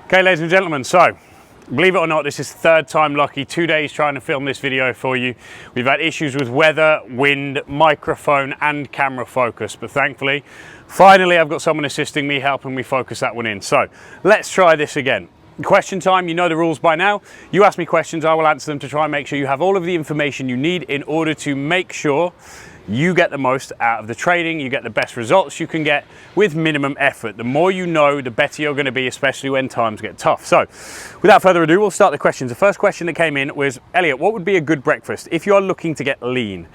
Okay, ladies and gentlemen, so believe it or not, this is third time lucky, 2 days trying to film this video for you. We've had issues with weather, wind, microphone and camera focus, but thankfully, finally I've got someone assisting me, helping me focus that one in. So let's try this again. Question time, you know the rules by now. You ask me questions, I will answer them to try and make sure you have all of the information you need in order to make sure you get the most out of the training, you get the best results you can get with minimum effort. The more you know, the better you're going to be, especially when times get tough. So without further ado, we'll start the questions. The first question that came in was, Elliot, what would be a good breakfast if you are looking to get lean?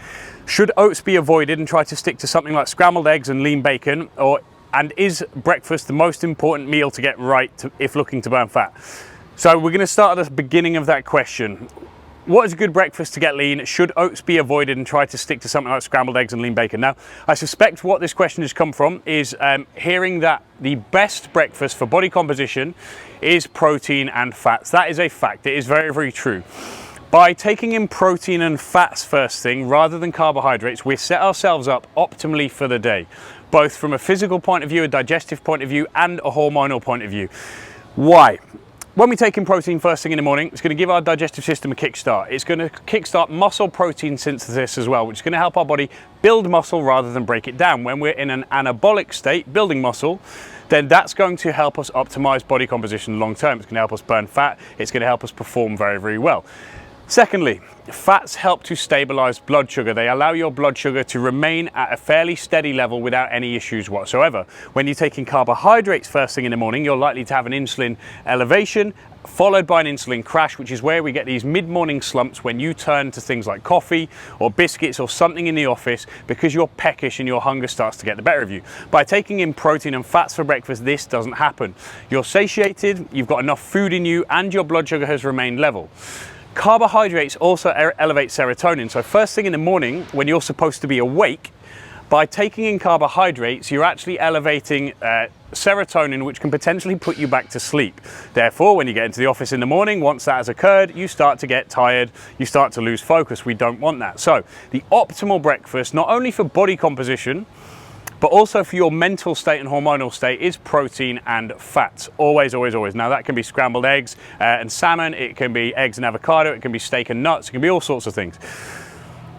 Should oats be avoided and try to stick to something like scrambled eggs and lean bacon, and is breakfast the most important meal to get right if looking to burn fat? So we're going to start at the beginning of that question. What is a good breakfast to get lean? Should oats be avoided and try to stick to something like scrambled eggs and lean bacon? Now, I suspect what this question has come from is hearing that the best breakfast for body composition is protein and fats. That is a fact. It is very, very true. By taking in protein and fats first thing rather than carbohydrates, we set ourselves up optimally for the day, both from a physical point of view, a digestive point of view, and a hormonal point of view. Why? When we take in protein first thing in the morning, it's going to give our digestive system a kickstart. It's going to kickstart muscle protein synthesis as well, which is going to help our body build muscle rather than break it down. When we're in an anabolic state, building muscle, then that's going to help us optimize body composition long term. It's going to help us burn fat. It's going to help us perform very, very well. Secondly, fats help to stabilize blood sugar. They allow your blood sugar to remain at a fairly steady level without any issues whatsoever. When you're taking carbohydrates first thing in the morning, you're likely to have an insulin elevation followed by an insulin crash, which is where we get these mid-morning slumps when you turn to things like coffee or biscuits or something in the office because you're peckish and your hunger starts to get the better of you. By taking in protein and fats for breakfast, this doesn't happen. You're satiated, you've got enough food in you, and your blood sugar has remained level. Carbohydrates also elevate serotonin. So first thing in the morning, when you're supposed to be awake, by taking in carbohydrates, you're actually elevating serotonin, which can potentially put you back to sleep. Therefore, when you get into the office in the morning, once that has occurred, you start to get tired, you start to lose focus. We don't want that. So the optimal breakfast, not only for body composition, but also for your mental state and hormonal state, is protein and fats. Always, always, always. Now that can be scrambled eggs and salmon, it can be eggs and avocado, it can be steak and nuts, it can be all sorts of things.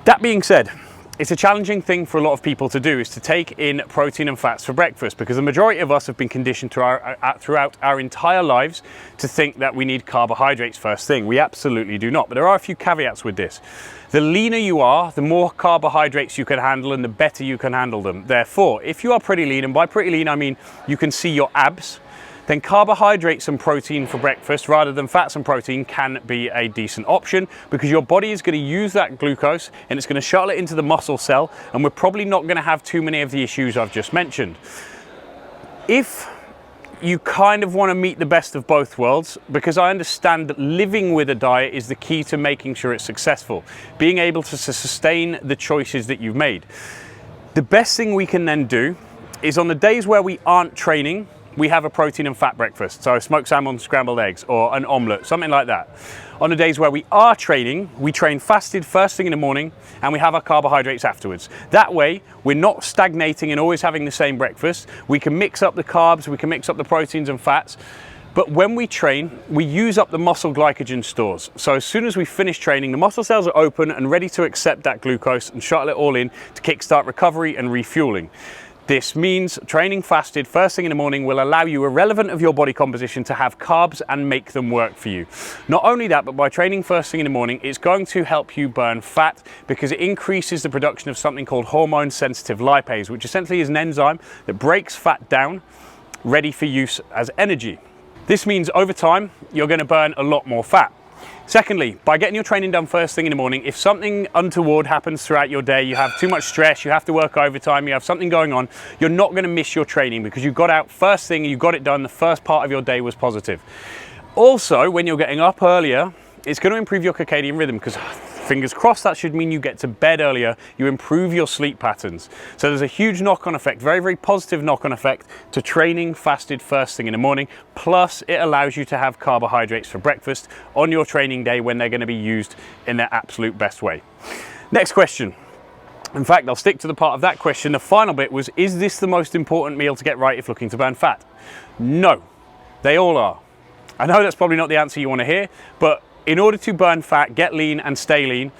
That being said, it's a challenging thing for a lot of people to do, is to take in protein and fats for breakfast, because the majority of us have been conditioned throughout our entire lives to think that we need carbohydrates first thing. We absolutely do not, but there are a few caveats with this. The leaner you are, the more carbohydrates you can handle and the better you can handle them. Therefore, if you are pretty lean, and by pretty lean I mean you can see your abs, then carbohydrates and protein for breakfast rather than fats and protein can be a decent option, because your body is going to use that glucose and it's going to shuttle it into the muscle cell, and we're probably not going to have too many of the issues I've just mentioned. If you kind of want to meet the best of both worlds, because I understand that living with a diet is the key to making sure it's successful, being able to sustain the choices that you've made. The best thing we can then do is, on the days where we aren't training, we have a protein and fat breakfast. So smoked salmon, scrambled eggs, or an omelette, something like that. On the days where we are training, we train fasted first thing in the morning and we have our carbohydrates afterwards. That way, we're not stagnating and always having the same breakfast. We can mix up the carbs, we can mix up the proteins and fats. But when we train, we use up the muscle glycogen stores. So as soon as we finish training, the muscle cells are open and ready to accept that glucose and shuttle it all in to kickstart recovery and refueling. This means training fasted first thing in the morning will allow you, irrelevant of your body composition, to have carbs and make them work for you. Not only that, but by training first thing in the morning, it's going to help you burn fat, because it increases the production of something called hormone-sensitive lipase, which essentially is an enzyme that breaks fat down, ready for use as energy. This means over time, you're going to burn a lot more fat. Secondly, by getting your training done first thing in the morning, if something untoward happens throughout your day, you have too much stress, you have to work overtime, you have something going on, you're not going to miss your training, because you got out first thing, you got it done, the first part of your day was positive. Also, when you're getting up earlier, it's going to improve your circadian rhythm, because fingers crossed, that should mean you get to bed earlier, you improve your sleep patterns. So there's a huge knock-on effect, very, very positive knock-on effect to training fasted first thing in the morning. Plus, it allows you to have carbohydrates for breakfast on your training day when they're going to be used in their absolute best way. Next question. In fact, I'll stick to the part of that question. The final bit was, is this the most important meal to get right if looking to burn fat? No, they all are. I know that's probably not the answer you want to hear, but in order to burn fat, get lean and stay lean,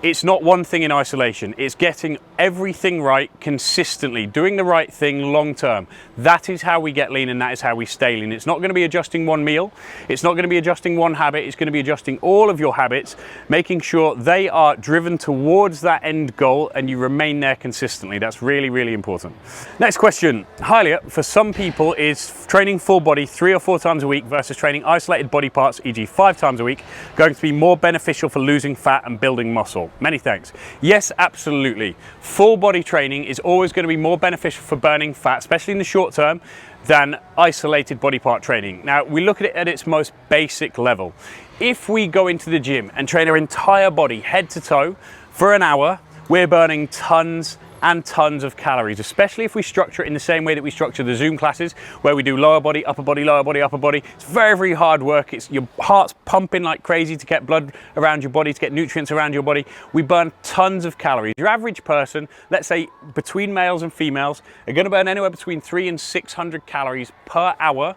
it's not one thing in isolation. It's getting everything right consistently, doing the right thing long term. That is how we get lean and that is how we stay lean. It's not going to be adjusting one meal. It's not going to be adjusting one habit. It's going to be adjusting all of your habits, making sure they are driven towards that end goal and you remain there consistently. That's really, really important. Next question. Hi, Leah. For some people, is training full body 3 or 4 times a week versus training isolated body parts, e.g. 5 times a week, going to be more beneficial for losing fat and building muscle? Many thanks. Yes, absolutely. Full body training is always going to be more beneficial for burning fat, especially in the short term, than isolated body part training. Now, we look at it at its most basic level. If we go into the gym and train our entire body head to toe for an hour, we're burning tons and tons of calories, especially if we structure it in the same way that we structure the Zoom classes, where we do lower body, upper body, lower body, upper body. It's very, very hard work. It's your heart's pumping like crazy to get blood around your body, to get nutrients around your body. We burn tons of calories. Your average person, let's say between males and females, are going to burn anywhere between 300 and 600 calories per hour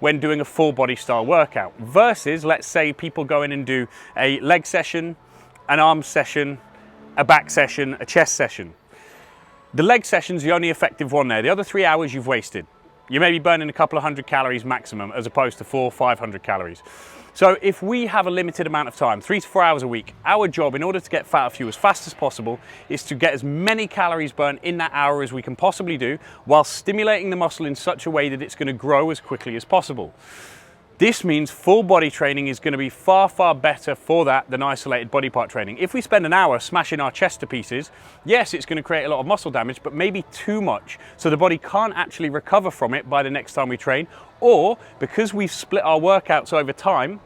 when doing a full body style workout, versus let's say people go in and do a leg session, an arm session, a back session, a chest session. The leg session's the only effective one there. The other 3 hours you've wasted. You may be burning a couple of 100 calories maximum as opposed to 400 or 500 calories. So if we have a limited amount of time, 3 to 4 hours a week, our job in order to get fat off you as fast as possible is to get as many calories burned in that hour as we can possibly do, while stimulating the muscle in such a way that it's going to grow as quickly as possible. This means full body training is going to be far, far better for that than isolated body part training. If we spend an hour smashing our chest to pieces, yes, it's going to create a lot of muscle damage, but maybe too much. So the body can't actually recover from it by the next time we train. Or because we've split our workouts over time,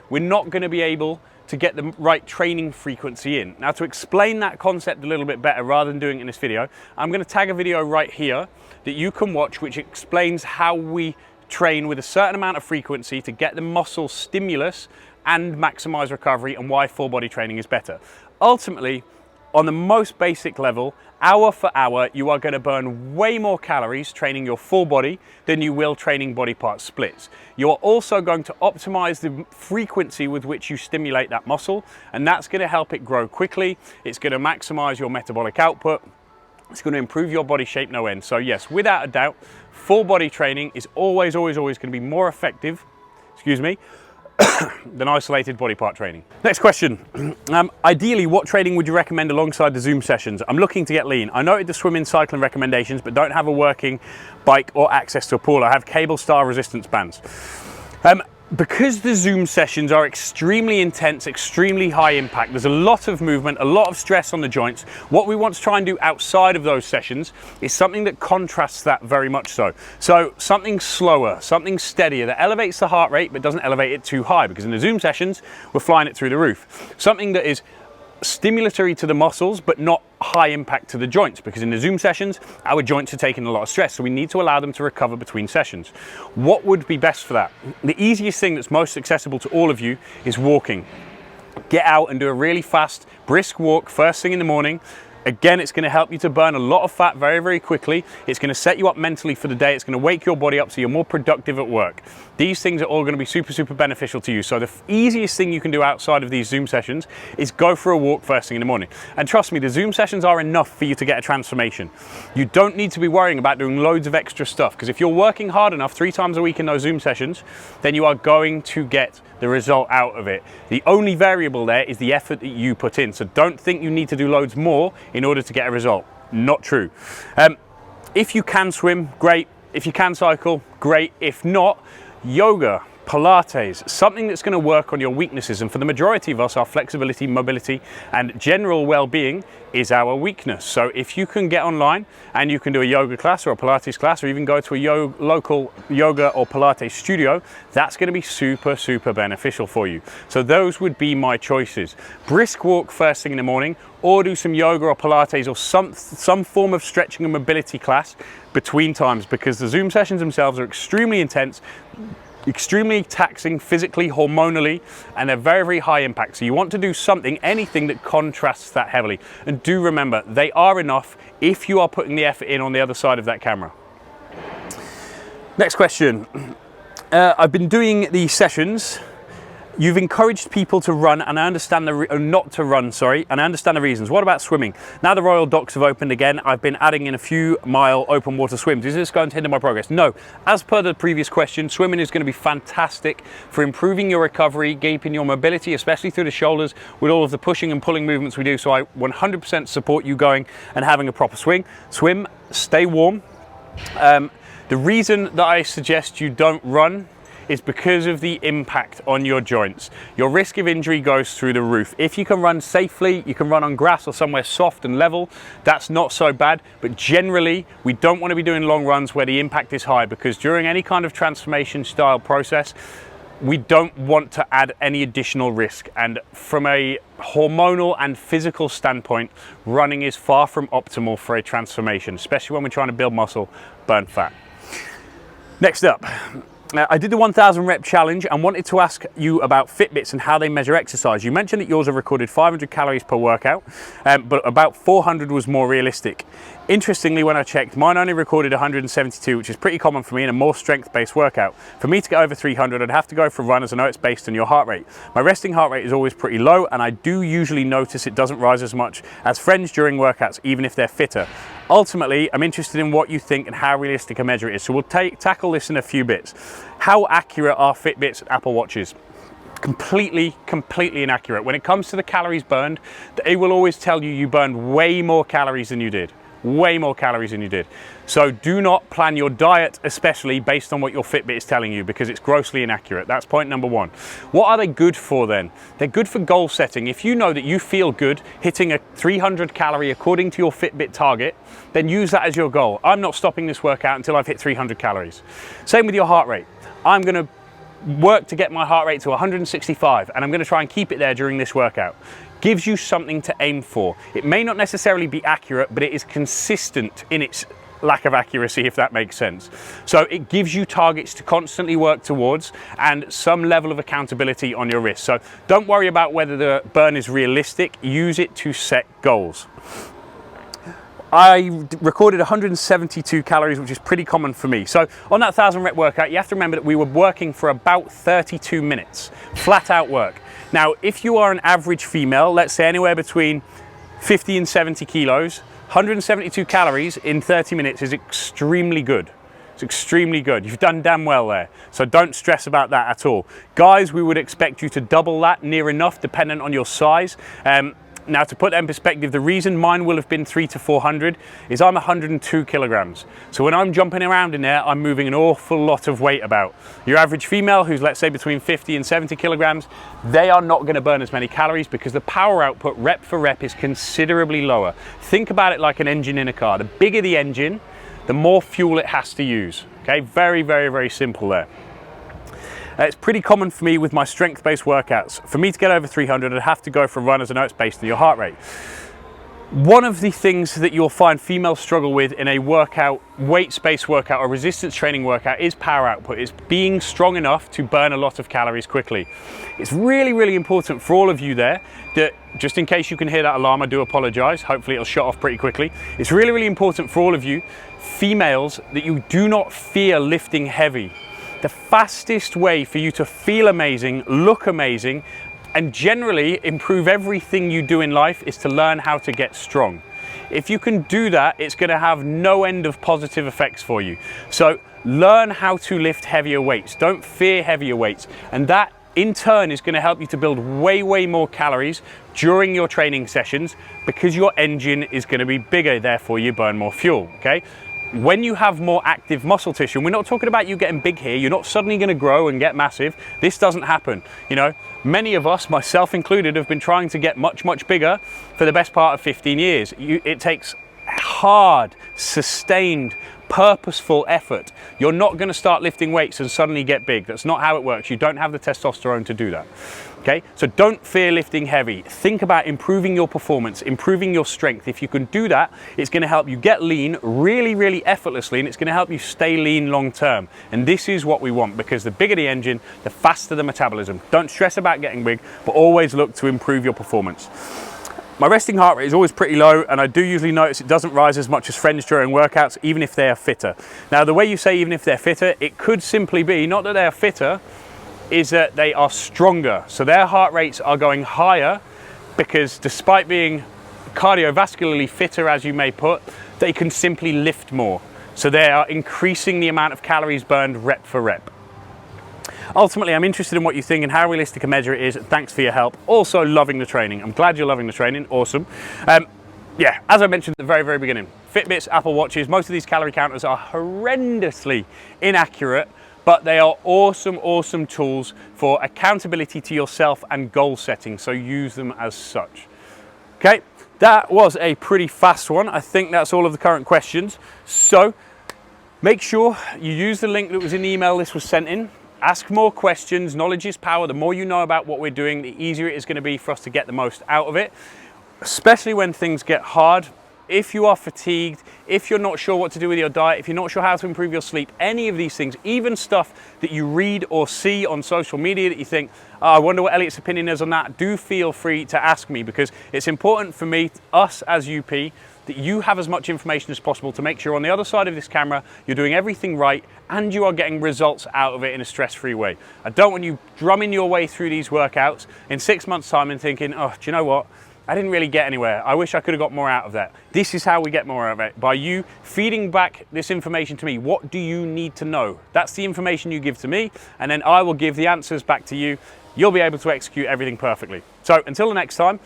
we're not going to be able to get the right training frequency in. Now, to explain that concept a little bit better, rather than doing it in this video, I'm going to tag a video right here that you can watch, which explains how we train with a certain amount of frequency to get the muscle stimulus and maximize recovery, and why full body training is better. Ultimately, on the most basic level, hour for hour, you are going to burn way more calories training your full body than you will training body part splits. You are also going to optimize the frequency with which you stimulate that muscle, and that's going to help it grow quickly. It's going to maximize your metabolic output. It's going to improve your body shape no end. So yes, without a doubt, full body training is always going to be more effective, than isolated body part training. Next question. Ideally, what training would you recommend alongside the Zoom sessions? I'm looking to get lean. I noted the swimming, cycling recommendations, but don't have a working bike or access to a pool. I have cable style resistance bands. Because the Zoom sessions are extremely intense, extremely high impact, there's a lot of movement, a lot of stress on the joints. What we want to try and do outside of those sessions is something that contrasts that very much so. So something slower, something steadier, that elevates the heart rate but doesn't elevate it too high, because in the Zoom sessions, we're flying it through the roof. Something that is stimulatory to the muscles but not high impact to the joints, because in the Zoom sessions our joints are taking a lot of stress, so we need to allow them to recover between sessions. What would be best for that? The easiest thing that's most accessible to all of you is walking. Get out and do a really fast, brisk walk first thing in the morning. Again, it's going to help you to burn a lot of fat very, very quickly. It's going to set you up mentally for the day. It's going to wake your body up so you're more productive at work. These things are all going to be super, super beneficial to you. So the easiest thing you can do outside of these Zoom sessions is go for a walk first thing in the morning. And trust me, the Zoom sessions are enough for you to get a transformation. You don't need to be worrying about doing loads of extra stuff, because if you're working hard enough 3 times a week in those Zoom sessions, then you are going to get the result out of it. The only variable there is the effort that you put in. So don't think you need to do loads more in order to get a result. Not true. If you can swim, great. If you can cycle, great. If not, yoga, Pilates, something that's going to work on your weaknesses. And for the majority of us, our flexibility, mobility, and general well-being is our weakness. So if you can get online and you can do a yoga class or a Pilates class, or even go to a local yoga or Pilates studio, that's going to be super, super beneficial for you. So those would be my choices. Brisk walk first thing in the morning, or do some yoga or Pilates or some form of stretching and mobility class between times, because the Zoom sessions themselves are extremely intense, extremely taxing physically, hormonally, and they're very, very high impact. So you want to do something, anything that contrasts that heavily. And do remember, they are enough if you are putting the effort in on the other side of that camera. Next question. I've been doing these sessions. You've encouraged people to run, and I understand not to run, sorry, and I understand the reasons. What about swimming? Now the Royal Docks have opened again, I've been adding in a few mile open water swims. Is this going to hinder my progress? No. As per the previous question, swimming is going to be fantastic for improving your recovery, keeping your mobility, especially through the shoulders, with all of the pushing and pulling movements we do. So I 100% support you going and having a proper swim, stay warm. The reason that I suggest you don't run is because of the impact on your joints. Your risk of injury goes through the roof. If you can run safely, you can run on grass or somewhere soft and level, that's not so bad. But generally, we don't want to be doing long runs where the impact is high, because during any kind of transformation style process, we don't want to add any additional risk. And from a hormonal and physical standpoint, running is far from optimal for a transformation, especially when we're trying to build muscle, burn fat. Next up, I did the 1,000 rep challenge and wanted to ask you about Fitbits and how they measure exercise. You mentioned that yours have recorded 500 calories per workout, but about 400 was more realistic. Interestingly, when I checked, mine only recorded 172, which is pretty common for me in a more strength-based workout. For me to get over 300, I'd have to go for a run, as I know it's based on your heart rate. My resting heart rate is always pretty low, and I do usually notice it doesn't rise as much as friends during workouts, even if they're fitter. Ultimately, I'm interested in what you think and how realistic a measure it is. So we'll tackle this in a few bits. How accurate are Fitbits and Apple Watches? Completely inaccurate. When it comes to the calories burned, they will always tell you you burned way more calories than you did. Way more calories than you did. So do not plan your diet, especially based on what your Fitbit is telling you, because it's grossly inaccurate. That's point number one. What are they good for then? They're good for goal setting. If you know that you feel good hitting a 300 calorie according to your Fitbit target, then use that as your goal. I'm not stopping this workout until I've hit 300 calories. Same with your heart rate. I'm going to work to get my heart rate to 165, and I'm going to try and keep it there during this workout. Gives you something to aim for. It may not necessarily be accurate, but it is consistent in its lack of accuracy, if that makes sense. So it gives you targets to constantly work towards and some level of accountability on your wrist. So don't worry about whether the burn is realistic. Use it to set goals. I recorded 172 calories, which is pretty common for me. So on that 1,000 rep workout, you have to remember that we were working for about 32 minutes, flat out work. Now, if you are an average female, let's say anywhere between 50 and 70 kilos, 172 calories in 30 minutes is extremely good. It's extremely good. You've done damn well there. So don't stress about that at all. Guys, we would expect you to double that, near enough, dependent on your size. Now, to put that in perspective, the reason mine will have been 300 to 400 is I'm 102 kilograms. So when I'm jumping around in there, I'm moving an awful lot of weight about. Your average female, who's let's say between 50 and 70 kilograms, they are not going to burn as many calories because the power output rep for rep is considerably lower. Think about it like an engine in a car. The bigger the engine, the more fuel it has to use. Okay, very simple there. It's pretty common for me with my strength-based workouts. For me to get over 300, I'd have to go for a run, as I know it's based on your heart rate. One of the things that you'll find females struggle with in a workout, weights-based workout or resistance training workout, is power output. It's being strong enough to burn a lot of calories quickly. It's really important for all of you there that, just in case you can hear that alarm, I do apologize. Hopefully it'll shut off pretty quickly. It's really important for all of you females that you do not fear lifting heavy. The fastest way for you to feel amazing, look amazing, and generally improve everything you do in life is to learn how to get strong. If you can do that, it's going to have no end of positive effects for you. So learn how to lift heavier weights. Don't fear heavier weights. And that in turn is going to help you to build way more calories during your training sessions, because your engine is going to be bigger, therefore you burn more fuel, okay? When you have more active muscle tissue, and we're not talking about you getting big here, you're not suddenly going to grow and get massive. This doesn't happen. You know, many of us, myself included, have been trying to get much bigger for the best part of 15 years. It takes hard, sustained, purposeful effort. You're not going to start lifting weights and suddenly get big. That's not how it works. You don't have the testosterone to do that. Okay, so don't fear lifting heavy. Think about improving your performance, improving your strength. If you can do that, it's going to help you get lean really effortlessly, and it's going to help you stay lean long term. And this is what we want, because the bigger the engine, the faster the metabolism. Don't stress about getting big, but always look to improve your performance. My resting heart rate is always pretty low, and I do usually notice it doesn't rise as much as friends during workouts, even if they are fitter. Now, the way you say even if they're fitter, it could simply be not that they are fitter, is that they are stronger. So their heart rates are going higher because despite being cardiovascularly fitter, as you may put, they can simply lift more. So they are increasing the amount of calories burned rep for rep. Ultimately, I'm interested in what you think and how realistic a measure it is. Thanks for your help. Also loving the training. I'm glad you're loving the training. Awesome. Yeah, as I mentioned at the very, very beginning, Fitbits, Apple Watches, most of these calorie counters are horrendously inaccurate, but they are awesome, awesome tools for accountability to yourself and goal setting. So use them as such. Okay, that was a pretty fast one. I think that's all of the current questions. So make sure you use the link that was in the email this was sent in. Ask more questions. Knowledge is power. The more you know about what we're doing, the easier it is going to be for us to get the most out of it, especially when things get hard. If you are fatigued, if you're not sure what to do with your diet, if you're not sure how to improve your sleep, any of these things, even stuff that you read or see on social media that you think, oh, I wonder what Elliot's opinion is on that, do feel free to ask me, because it's important for me, us as UP, that you have as much information as possible to make sure on the other side of this camera you're doing everything right and you are getting results out of it in a stress-free way. I don't want you drumming your way through these workouts in 6 months' time and thinking, oh, do you know what? I didn't really get anywhere. I wish I could have got more out of that. This is how we get more out of it, by you feeding back this information to me. What do you need to know? That's the information you give to me, and then I will give the answers back to you. You'll be able to execute everything perfectly. So until the next time,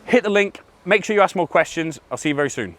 hit the link, make sure you ask more questions. I'll see you very soon.